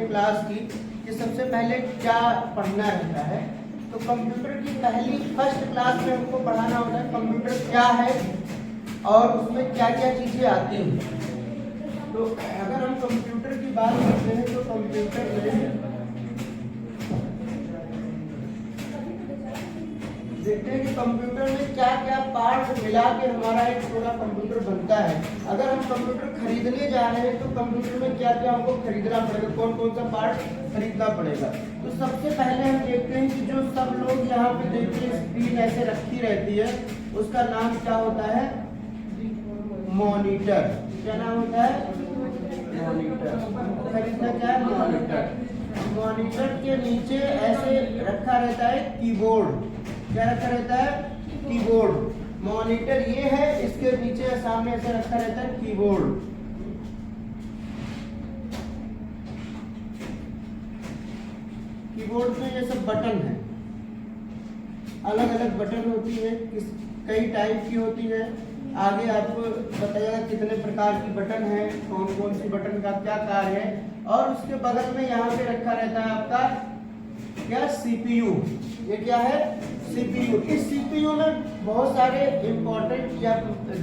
Class की कि सबसे पहले क्या पढ़ना रहता है। तो कंप्यूटर की पहली फर्स्ट क्लास में हमको पढ़ाना होता है कंप्यूटर क्या है और उसमें क्या क्या चीज़ें आती हैं। तो अगर हम कंप्यूटर की बात करते हैं तो कंप्यूटर में देखते हैं कि कंप्यूटर में क्या क्या पार्ट मिला के हमारा एक पूरा कंप्यूटर बनता है। अगर हम कंप्यूटर खरीदने जा रहे हैं तो कंप्यूटर में क्या क्या हमको खरीदना पड़ेगा, कौन कौन सा पार्ट खरीदना पड़ेगा। तो सबसे पहले हम देखते हैं कि जो सब लोग यहाँ पे देखते हैं स्क्रीन ऐसे रखी रहती है, उसका नाम क्या होता है, मॉनिटर। क्या नाम होता है, मॉनिटर। खरीदना क्या है, मॉनिटर। मॉनिटर के नीचे ऐसे रखा रहता है कीबोर्ड। क्या रखा रहता है, कीबोर्ड। मॉनिटर ये है, इसके नीचे सामने ऐसे रखा रहता है कीबोर्ड। कीबोर्ड में ये सब बटन है, अलग अलग बटन होती है, कई टाइप की होती है। आगे आपको बताइएगा कितने प्रकार की बटन है, कौन कौन सी बटन का क्या कार्य है। और उसके बगल में यहाँ पे रखा रहता है आपका क्या, सीपीयू। ये क्या है, सीपीयू। इस सीपीयू में बहुत सारे इंपॉर्टेंट या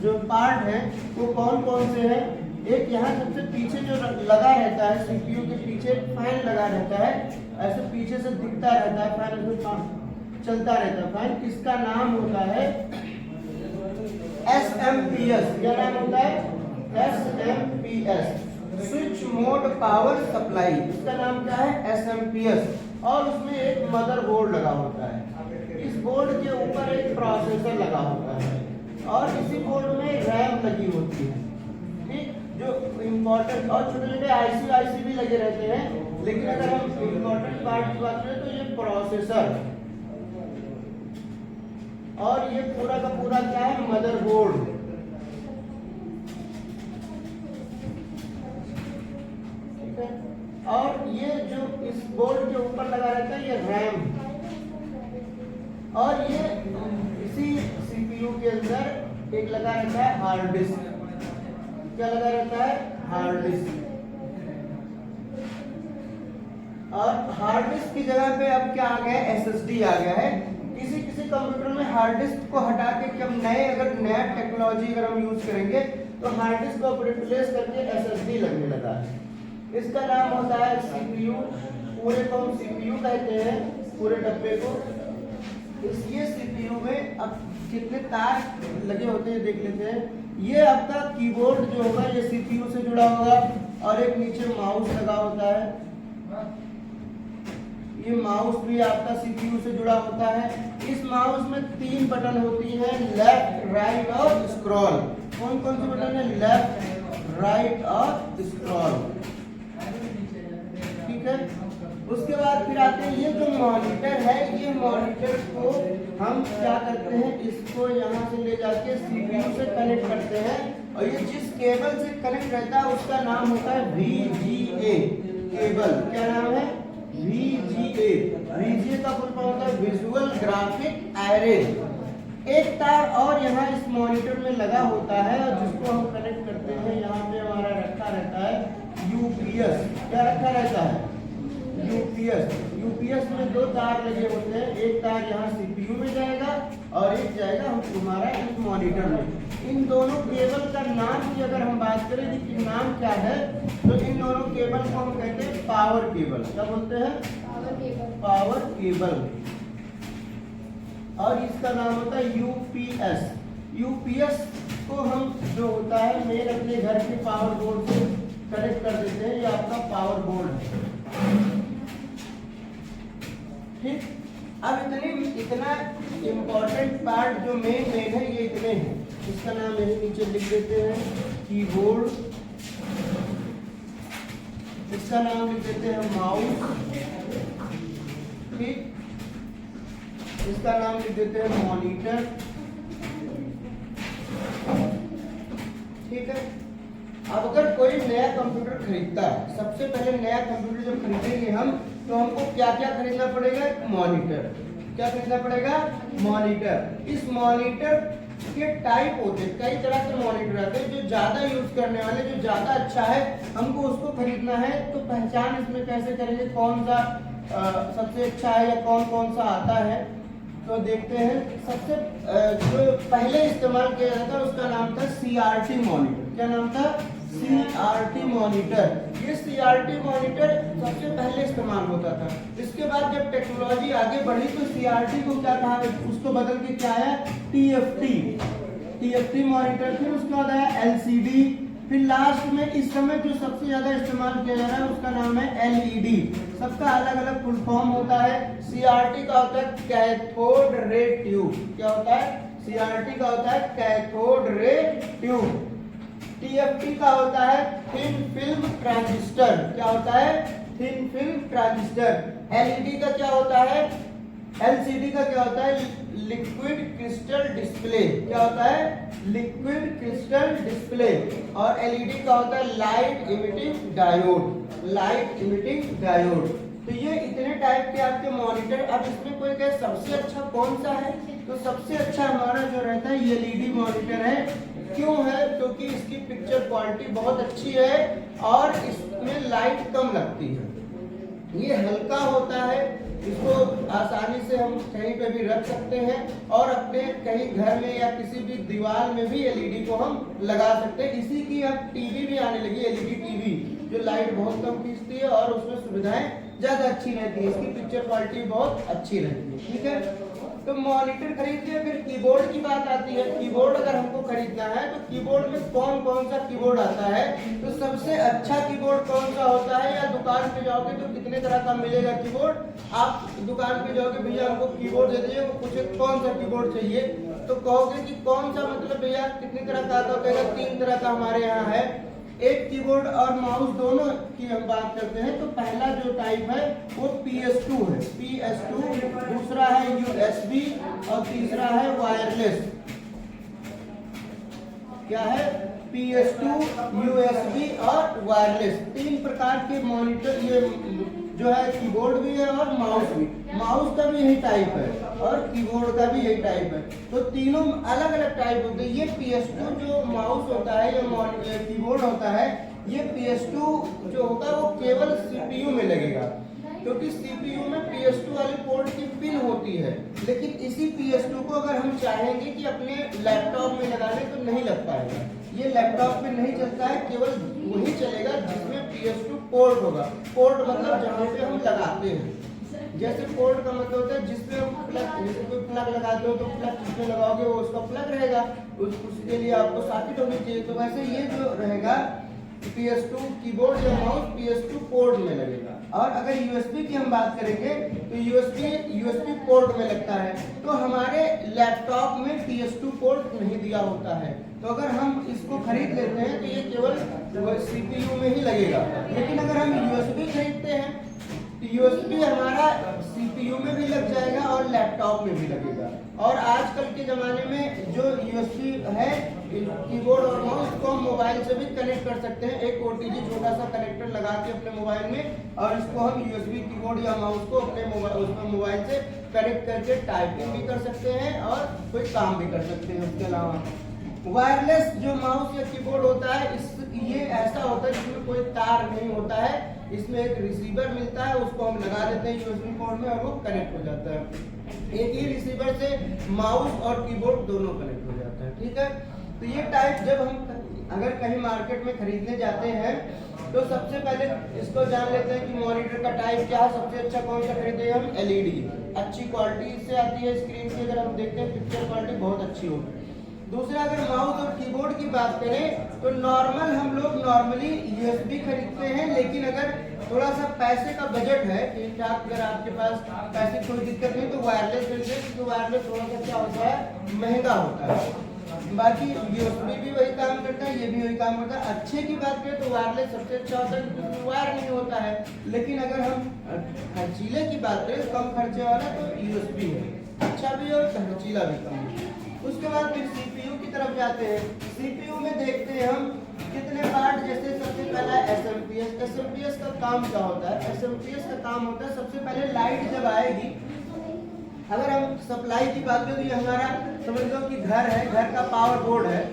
जो पार्ट हैं वो कौन कौन से हैं। एक यहाँ सबसे पीछे जो लगा रहता है, सीपीयू के पीछे फैन लगा रहता है, ऐसे पीछे से दिखता रहता है फैन, ऐसे चलता रहता है फैन। इसका नाम होता है SMPS। क्या नाम होता है, SMPS, switch mode power supply. इसका नाम क्या है, SMPS। और उसमें एक मदरबोर्ड लगा होता है। इस बोर्ड के ऊपर एक प्रोसेसर लगा होता है और इसी बोर्ड में रैम लगी होती है। ठीक, जो इम्पोर्टेंट और छोटे छोटे IC भी लगे रहते हैं, लेकिन अगर हम इम्पोर्टेंट पार्ट की बात करें तो ये प्रोसेसर और ये पूरा का पूरा क्या है, मदरबोर्ड। ठीक है, और ये जो इस बोर्ड के ऊपर लगा रहता है ये रैम, और ये इसी सीपीयू के अंदर एक लगा रहता है हार्ड डिस्क। क्या लगा रहता है, हार्ड डिस्क। और हार्ड डिस्क की जगह पे अब क्या आ गया है, SSD आ गया है। किसी किसी कंप्यूटर में हार्ड डिस्क को हटा के कि हम अगर नया टेक्नोलॉजी अगर हम यूज करेंगे तो हार्ड डिस्क को रिप्लेस करके SSD लगने लगा है। इसका नाम होता है CPU। पूरे को हम CPU कहते हैं, पूरे डब्बे को। ये CPU में अब कितने तार लगे होते हैं देख लेते हैं। ये आपका कीबोर्ड जो होगा ये CPU से जुड़ा होगा और एक नीचे माउस लगा होता है। ये माउस भी आपका CPU से जुड़ा होता है। इस माउस में 3 बटन होती हैं, लेफ्ट, राइट और स्क्रॉल। कौन कौन से बटन है, लेफ्ट, राइट और स्क्रॉल। ठीक है, उसके बाद फिर आते हैं ये जो मॉनिटर है, ये मॉनिटर को हम क्या करते हैं, इसको यहाँ से ले जाके CPU से कनेक्ट करते हैं और ये जिस केबल से कनेक्ट रहता है उसका नाम होता है VGA केबल। क्या नाम है, VGA। VGA का फुल फॉर्म होता है विजुअल ग्राफिक एरे। एक तार और यहाँ इस मॉनिटर में लगा होता है और जिसको हम कनेक्ट करते हैं, यहाँ पे हमारा रखा रहता है UPS। क्या रखा रहता है, UPS। UPS में 2 तार लगे होते हैं, एक तार यहाँ CPU में जाएगा और एक जाएगा हमारा इस मॉनिटर में। इन दोनों केबल का नाम की अगर हम बात करें कि नाम क्या है, तो इन दोनों केबल को हम कहते हैं पावर केबल। क्या बोलते हैं, पावर केबल। और इसका नाम होता है UPS। UPS को हम जो होता है मेन अपने घर के पावर बोर्ड से कनेक्ट कर देते हैं, ये आपका पावर बोर्ड है। ठीक, अब इतना इम्पोर्टेंट पार्ट जो मेन है ये इतने हैं। इसका नाम यही नीचे लिख देते हैं, कीबोर्ड। इसका नाम लिख देते हैं माउस। ठीक, इसका नाम लिख देते हैं मॉनिटर। ठीक है, अब अगर कोई नया कंप्यूटर खरीदता है, सबसे पहले नया कंप्यूटर जब खरीदेंगे हम, तो हमको क्या क्या खरीदना पड़ेगा, मॉनिटर। क्या खरीदना पड़ेगा, मॉनिटर। इस मॉनिटर के टाइप होते हैं, कई तरह के मॉनिटर आते हैं। जो ज्यादा यूज करने वाले, जो ज्यादा अच्छा है, हमको उसको खरीदना है। तो पहचान इसमें कैसे करेंगे, कौन सा सबसे अच्छा है या कौन कौन सा आता है, तो देखते हैं। सबसे जो पहले इस्तेमाल किया जाता था उसका नाम था CRT मॉनिटर। क्या नाम था? CRT monitor. ये CRT मॉनिटर सबसे पहले इस्तेमाल होता था। इसके बाद जब टेक्नोलॉजी आगे बढ़ी तो CRT को क्या कहा, उसको बदल के क्या आया, TFT मॉनिटर। फिर उसके बाद आया LCD। फिर लास्ट में इस समय जो सबसे ज्यादा इस्तेमाल किया जा रहा है उसका नाम है LED। सबका अलग अलग फुल फॉर्म होता है। CRT का होता है कैथोड रे ट्यूब। क्या होता है? CRT का होता है कैथोड रे ट्यूब। TFT का होता है थिन फिल्म ट्रांजिस्टर। क्या होता है? Thin film transistor. LED का क्या होता है? LCD का क्या होता है? Liquid crystal display. क्या होता है? Liquid crystal display. और LED का होता है light emitting diode. Light emitting diode. तो ये इतने टाइप के आपके मॉनिटर। अब इसमें कोई कहे सबसे अच्छा कौन सा है, तो सबसे अच्छा हमारा जो रहता है ये LED मॉनिटर है। क्यों है? क्योंकि इसकी पिक्चर क्वालिटी बहुत अच्छी है और इसमें लाइट कम लगती है। ये हल्का होता है, इसको आसानी से हम कहीं पे भी रख सकते हैं और अपने कहीं घर में या किसी भी दीवार में भी LED को हम लगा सकते हैं। इसी की अब टीवी भी आने लगी, LED टीवी, जो लाइट बहुत कम खींचती है और उसमें सुविधाएं ज्यादा अच्छी रहती है। इसकी पिक्चर क्वालिटी बहुत अच्छी रहती है। ठीक है, तो मॉनिटर खरीद लिया। फिर कीबोर्ड की बात आती है। कीबोर्ड अगर हमको खरीदना है तो कीबोर्ड में कौन कौन सा कीबोर्ड आता है, तो सबसे अच्छा कीबोर्ड कौन सा होता है, या दुकान पे जाओगे तो कितने तरह का मिलेगा कीबोर्ड। आप दुकान पे जाओगे, भैया हमको कीबोर्ड दे दीजिए, वो पूछे कौन सा कीबोर्ड चाहिए, तो कहोगे कि कौन सा, मतलब भैया कितनी तरह का आता है, कहेगा 3 तरह का हमारे यहाँ है। एक कीबोर्ड और माउस दोनों की हम बात करते हैं तो पहला जो टाइप है वो PS2 है, PS2। दूसरा है USB और तीसरा है वायरलेस। क्या है? PS2, USB और वायरलेस। 3 प्रकार के मॉनिटर, ये जो है कीबोर्ड भी है और माउस भी। माउस का भी यही टाइप है और कीबोर्ड का भी यही टाइप है। तो तीनों अलग अलग टाइप होते हैं। ये PS2 जो माउस होता है या कीबोर्ड होता है, ये PS2 जो होगा वो केवल CPU में लगेगा, क्योंकि CPU में PS2 वाले पोर्ट की पिन होती है। लेकिन इसी PS2 को अगर हम चाहेंगे कि अपने लैपटॉप में लगाने तो नहीं लग पाएगा। ये लैपटॉप में नहीं चलता है, केवल वही चलेगा जिसमें PS2 पोर्ट होगा। पोर्ट मतलब जहाँ पे हम लगाते हैं। जैसे पोर्ट का मतलब होता है जिसमें हम प्लग, जैसे कोई प्लग लगाते हो तो प्लग जिसमें लगाओगे वो उसका प्लग रहेगा, उसके लिए आपको सॉकेट होनी चाहिए। तो वैसे ये जो रहेगा PS2 कीबोर्ड या माउस PS2 पोर्ट में लगेगा। और अगर USB की हम बात करेंगे तो USB पोर्ट में लगता है। तो हमारे लैपटॉप में PS2 पोर्ट नहीं दिया होता है, तो अगर हम इसको खरीद लेते हैं तो ये केवल CPU में ही लगेगा। लेकिन अगर हम USB खरीदते हैं तो USB हमारा CPU में भी लग जाएगा और लैपटॉप में भी लगेगा। और आजकल के ज़माने में जो USB है कीबोर्ड और माउस को हम मोबाइल से भी कनेक्ट कर सकते हैं। एक OTG छोटा सा कनेक्टर लगा के अपने मोबाइल में, और इसको हम USB कीबोर्ड या माउस को अपने मोबाइल से कनेक्ट करके टाइपिंग भी कर सकते हैं और कोई काम भी कर सकते हैं। उसके अलावा वायरलेस जो माउस या कीबोर्ड होता है, ये ऐसा होता है जिसमें कोई तार नहीं होता है। इसमें एक रिसीवर मिलता है, उसको हम लगा देते हैं USB पोर्ट में और वो कनेक्ट हो जाता है। एक ही रिसीवर से माउस और कीबोर्ड दोनों कनेक्ट हो जाता है। ठीक है, तो ये टाइप जब हम अगर कहीं मार्केट में खरीदने जाते हैं तो सबसे पहले इसको जान लेते हैं कि मॉनिटर का टाइप क्या है, सबसे अच्छा कौन सा खरीदेंगे हम। LED अच्छी क्वालिटी से आती है, स्क्रीन की अगर हम देखते हैं पिक्चर क्वालिटी बहुत अच्छी होती है। दूसरा, अगर माउस और कीबोर्ड की बात करें तो हम लोग नॉर्मली USB खरीदते हैं। लेकिन अगर थोड़ा सा पैसे का बजट है ठीक ठाक, अगर आपके पास पैसे की कोई दिक्कत नहीं तो वायरलेस खरीदते हैं, क्योंकि वायरलेस थोड़ा सा क्या होता है, महंगा होता है। बाकी USB भी वही काम करता है, ये भी वही काम करता है। अच्छे की बात करें तो वायरलेस सबसे अच्छा होता है क्योंकि वायर नहीं होता है। लेकिन अगर हम खर्चीले की बात करें, कम खर्चे वाला, तो USB है, अच्छा भी और खर्चीला भी कम है। उसके बाद फिर CPU की तरफ जाते हैं। CPU में देखते हैं हम कितने पार्ट, जैसे सबसे पहला SMPS का काम क्या होता है। SMPS का काम होता है सबसे पहले लाइट जब आएगी, अगर हम सप्लाई की बात करें तो ये हमारा समझ लो कि घर है, घर का पावर बोर्ड है,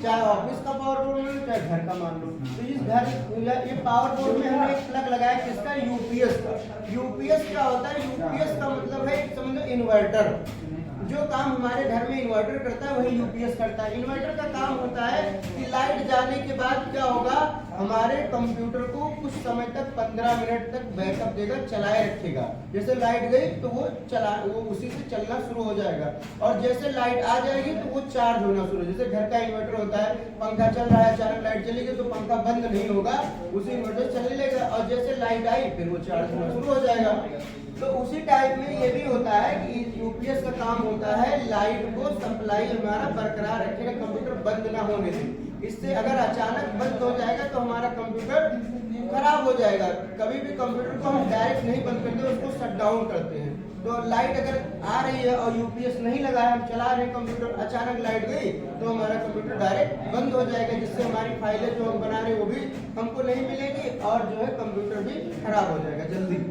चाहे ऑफिस का पावर बोर्ड मान लो चाहे घर का मान लो। तो इस घर या ये पावर बोर्ड में हमने एक प्लग लगाया किसका, यूपीएस का। यूपीएस क्या होता है, यूपीएस का मतलब है समझ लो इन्वर्टर। जो काम हमारे घर में इन्वर्टर करता है वही यूपीएस करता है। इन्वर्टर का काम होता है कि लाइट जाने के बाद क्या होगा, हमारे कंप्यूटर को कुछ समय तक 15 मिनट तक बैकअप देगा, चलाए रखेगा। जैसे लाइट गई तो वो उसी से चलना शुरू हो जाएगा, और जैसे लाइट आ जाएगी तो वो चार्ज होना शुरू। जैसे घर का इन्वर्टर होता है, पंखा चल रहा है, अचानक लाइट चली गई तो पंखा बंद नहीं होगा, उसी इन्वर्टर चलने लगेगा, और जैसे लाइट आई फिर वो चार्ज होना शुरू हो जाएगा। तो उसी टाइप में ये भी होता है कि यूपीएस का काम होता है लाइट को सप्लाई हमारा बरकरार रखेगा, कंप्यूटर बंद ना होने दे। इससे अगर अचानक बंद हो जाएगा तो हमारा कंप्यूटर खराब हो जाएगा। कभी भी कंप्यूटर को हम डायरेक्ट नहीं बंद करते, उसको शट डाउन करते हैं। तो लाइट अगर आ रही है और यूपीएस नहीं लगा है, हम चला रहे हैं कंप्यूटर, अचानक लाइट गई तो हमारा कंप्यूटर डायरेक्ट बंद हो जाएगा, जिससे हमारी फाइलें जो हम बना रहे हैं वो भी हमको नहीं मिलेगी, और जो है कंप्यूटर भी खराब हो जाएगा जल्दी।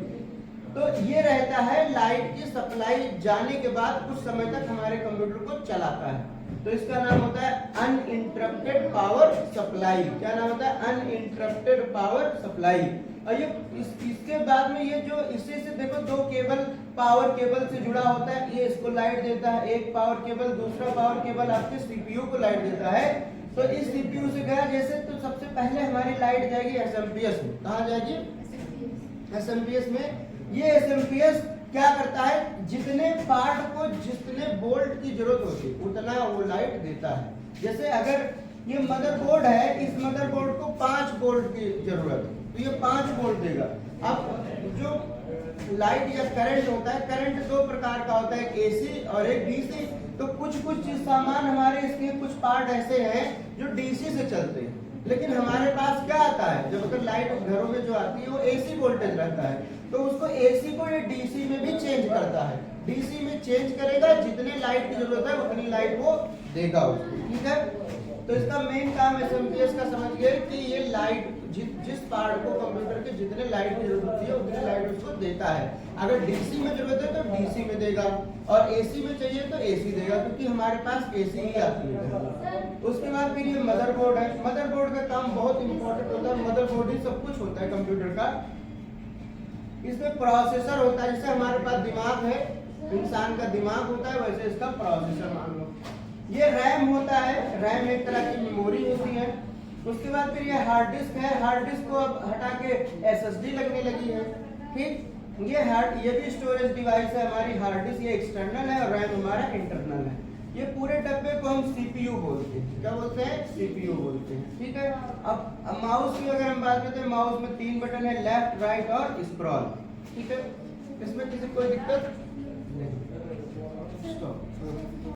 तो ये रहता है लाइट की सप्लाई जाने के बाद कुछ समय तक हमारे कंप्यूटर को चलाता है। तो इसका नाम होता है अनइंटरप्टेड पावर सप्लाई। क्या नाम होता है, अनइंटरप्टेड पावर सप्लाई। और ये इसके बाद में ये जो इसी से देखो दो केबल पावर केबल से जुड़ा होता है, ये इसको लाइट देता है, एक पावर केबल, दूसरा पावर केबल आपके सीपीयू को लाइट देता है। तो इस सीपीयू से गया जैसे, तो सबसे पहले हमारी लाइट जाएगी एसएमपीएस में। कहाँ जाएगी, एसएमपीएस में। ये एसएमपीएस क्या करता है, जितने पार्ट को जितने बोल्ट की जरूरत होती है उतना वो लाइट देता है। जैसे अगर ये मदरबोर्ड है, इस मदरबोर्ड को 5 बोल्ट की जरूरत है तो ये 5 बोल्ट देगा। अब जो लाइट या करंट होता है, करंट 2 प्रकार का होता है, एक एसी और एक डीसी। तो कुछ चीज सामान हमारे इसके कुछ पार्ट ऐसे हैं जो डीसी से चलते हैं, लेकिन हमारे पास क्या आता है, जब अगर लाइट घरों में जो आती है वो एसी वोल्टेज रहता है, तो उसको एसी को ये डीसी में भी चेंज करता है। डीसी में चेंज करेगा, जितने लाइट की जरूरत है उतनी लाइट वो देगा उसको, ठीक है। तो इसका मेन काम एसएमपीएस का समझ गए कि ये लाइट जिस पार्ट को कंप्यूटर के जितने लाइट की जरूरत होती है उतनी लाइट उसको देता है। अगर डीसी में जरूरत है तो डीसी में देगा, और एसी में चाहिए तो एसी देगा, क्योंकि हमारे पास एसी ही आती है। उसके बाद फिर ये मदरबोर्ड है। मदरबोर्ड का काम बहुत इंपॉर्टेंट होता है, मदरबोर्ड ही सब कुछ होता है कंप्यूटर का। इसमें प्रोसेसर होता है, जैसे हमारे पास दिमाग है, इंसान का दिमाग होता है, वैसे इसका प्रोसेसर मान लो। ये रैम होता है, रैम एक तरह की मेमोरी होती है। उसके बाद फिर ये हार्ड डिस्क है, हार्ड डिस्क को अब हटा के एसएसडी लगने लगी है। ठीक, ये भी स्टोरेज डिवाइस है हमारी। हार्ड डिस्क ये एक्सटर्नल है और रैम हमारा इंटरनल है। ये पूरे डब्बे को हम सीपीयू बोलते हैं। क्या बोलते हैं, सीपीयू बोलते हैं, ठीक है। अब माउस की अगर हम बात करते हैं, माउस में 3 बटन है, लेफ्ट, राइट और स्क्रॉल, ठीक है। इसमें किसी कोई दिक्कत नहीं।